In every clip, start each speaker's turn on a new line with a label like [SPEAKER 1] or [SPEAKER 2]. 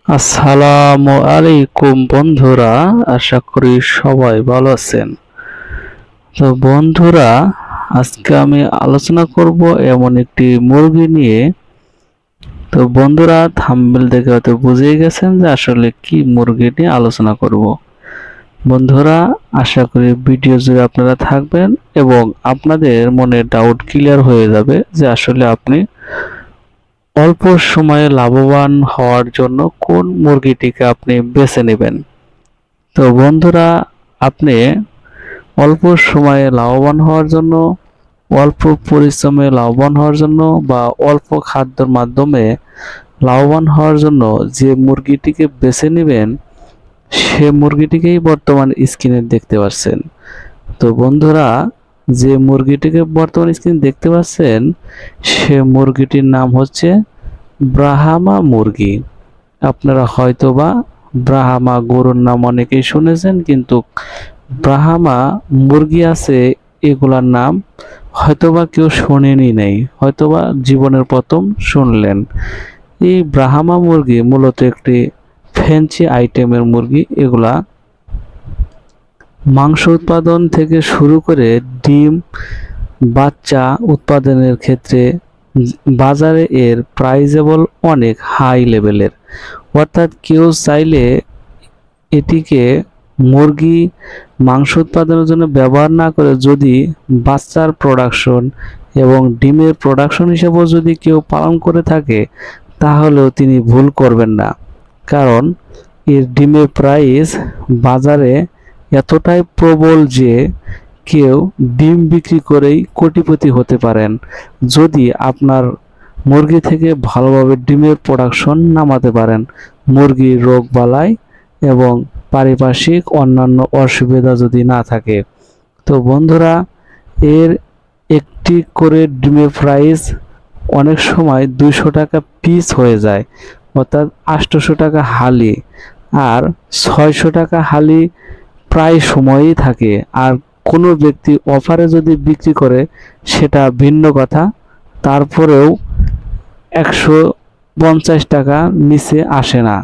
[SPEAKER 1] আসসালামু আলাইকুম বন্ধুরা, আশা করি সবাই ভালো আছেন। তো বন্ধুরা, আজকে আমি আলোচনা করব এমন একটি মুরগি নিয়ে। তো বন্ধুরা, থাম্বনেল দেখে হয়তো বুঝেই গেছেন যে আসলে কি মুরগি নিয়ে আলোচনা করব। বন্ধুরা, আশা করি ভিডিও জুড়ে আপনারা থাকবেন এবং আপনাদের মনে ডাউট ক্লিয়ার হয়ে যাবে যে আসলে আপনি অল্প সময়ে লাভবান হওয়ার জন্য কোন মুরগিটিকে আপনি বেছে নেবেন। তো বন্ধুরা, আপনি অল্প সময়ে লাভবান হওয়ার জন্য, অল্প পরিশ্রমে লাভবান হওয়ার জন্য বা অল্প খাদ্যের মাধ্যমে লাভবান হওয়ার জন্য যে মুরগিটিকে বেছে নেবেন, সে মুরগিটিকেই বর্তমান স্ক্রিনে দেখতে পাচ্ছেন। তো বন্ধুরা, যে মুরগিটিকে বর্তমান স্ক্রিনে দেখতে পাচ্ছেন, সে মুরগিটির নাম হচ্ছে ব্রাহ্মা মুরগি। আপনারা হয়তোবা ব্রাহ্মা গরুর নাম অনেকেই শুনেছেন, কিন্তু ব্রাহ্মা মুরগি আছে এগুলার নাম হয়তোবা কেউ শোনেনি নাই, হয়তোবা জীবনের প্রথম শুনলেন। এই ব্রাহ্মা মুরগি মূলত একটি ফ্যান্সি আইটেমের মুরগি। এগুলা মাংস উৎপাদন থেকে শুরু করে ডিম, বাচ্চা উৎপাদনের ক্ষেত্রে বাজারে এর প্রাইজেবল অনেক হাই লেভেলের। অর্থাৎ কেউ চাইলে এটিকে মুরগি মাংস উৎপাদনের জন্য ব্যবহার না করে যদি বাচ্চার প্রোডাকশন এবং ডিমের প্রোডাকশন হিসেবেও যদি কেউ পালন করে থাকে, তাহলেও তিনি ভুল করবেন না। কারণ এর ডিমের প্রাইস বাজারে এতটাই প্রবল যে কেউ ডিম বিক্রি করেই কোটিপতি হতে পারেন যদি আপনার মুরগি থেকে ভালোভাবে ডিমের প্রোডাকশন নামাতে পারেন। মুরগির রোগ বালাই এবং পারিপার্শ্বিক অন্যান্য অসুবিধা যদি না থাকে। তো বন্ধুরা, এর একটি করে ডিমের প্রাইস অনেক সময় 200 টাকা পিস হয়ে যায়, অর্থাৎ 800 টাকা হালি, আর 600 টাকা হালি প্রায় সময়ই থাকে। আর কোনো ব্যক্তি অফারে যদি বিক্রি করে সেটা ভিন্ন কথা, তারপরেও 150 টাকা নিচে আসে না।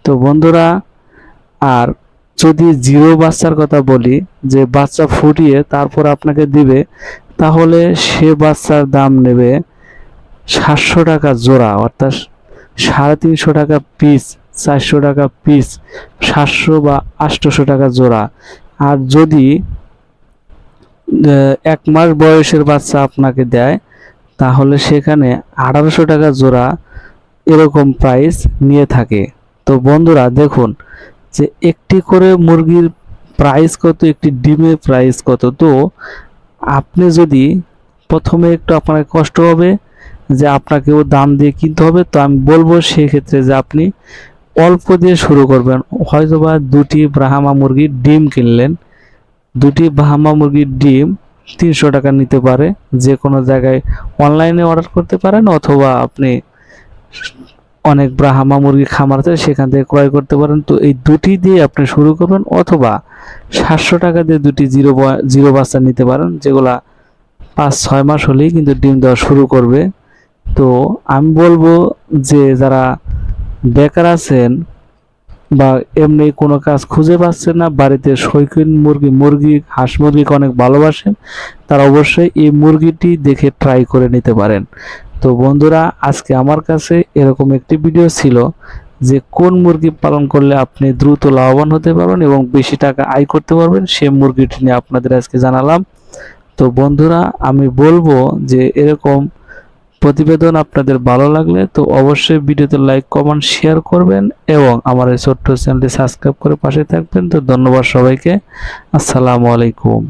[SPEAKER 1] তো বন্ধুরা, আর যদি জিরো বাচ্চার কথা বলি, যে বাচ্চা ফুটিয়ে তারপর আপনাকে দিবে, তাহলে সে বাচ্চার দাম নেবে 700 টাকা জোড়া, অর্থাৎ 350 টাকা পিস, 400 টাকা পিস, 700 বা 800 টাকা জোড়া। আর যদি 1 মাস বয়সের বাচ্চা আপনাকে দেয়, তাহলে সেখানে 1800 টাকা জোড়া এরকম প্রাইস নিয়ে থাকে। তো বন্ধুরা দেখুন যে একটি করে মুরগির প্রাইস কত, একটি ডিমের প্রাইস কত। তো আপনি যদি প্রথমে একটু আপনার কষ্ট হবে যে আপনাকেও দাম দিয়ে কিনতে হবে, তো আমি বলবো সেক্ষেত্রে যে আপনি অল্প দিয়ে শুরু করবেন। হয়তোবা 2টি ব্রাহ্মা মুরগির ডিম কিনলেন, 2টি ব্রাহ্মা মুরগির ডিম 300 টাকা নিতে পারে। যে কোনো জায়গায় অনলাইনে অর্ডার করতে পারেন, অথবা আপনি অনেক ব্রাহ্মা মুরগি খামার আছে সেখান থেকে ক্রয় করতে পারেন। তো এই 2টি দিয়ে আপনি শুরু করবেন, অথবা 700 টাকা দিয়ে 2টি জিরো বাচ্চা নিতে পারেন, যেগুলা 5-6 মাস হলেই কিন্তু ডিম দেওয়া শুরু করবে। তো আমি বলবো যে যারা বেকার আছেন বা এমনি কোনো কাজ খুঁজে পাচ্ছেন না, বাড়িতে শৌখিন মুরগি হাঁস মুরগিকে অনেক ভালোবাসেন, তারা অবশ্যই এই মুরগিটি দেখে ট্রাই করে নিতে পারেন। তো বন্ধুরা, আজকে আমার কাছে এরকম একটি ভিডিও ছিল যে কোন মুরগি পালন করলে আপনি দ্রুত লাভবান হতে পারবেন এবং বেশি টাকা আয় করতে পারবেন, সেই মুরগিটি নিয়ে আপনাদের আজকে জানালাম। তো বন্ধুরা, আমি বলবো যে এরকম প্রতিবেদন আপনাদের ভালো লাগলে তো অবশ্যই ভিডিওতে লাইক, কমেন্ট, শেয়ার করবেন এবং আমার এই ছোট্ট চ্যানেলটি সাবস্ক্রাইব করে পাশে থাকবেন। তো ধন্যবাদ সবাইকে। আসসালামু আলাইকুম।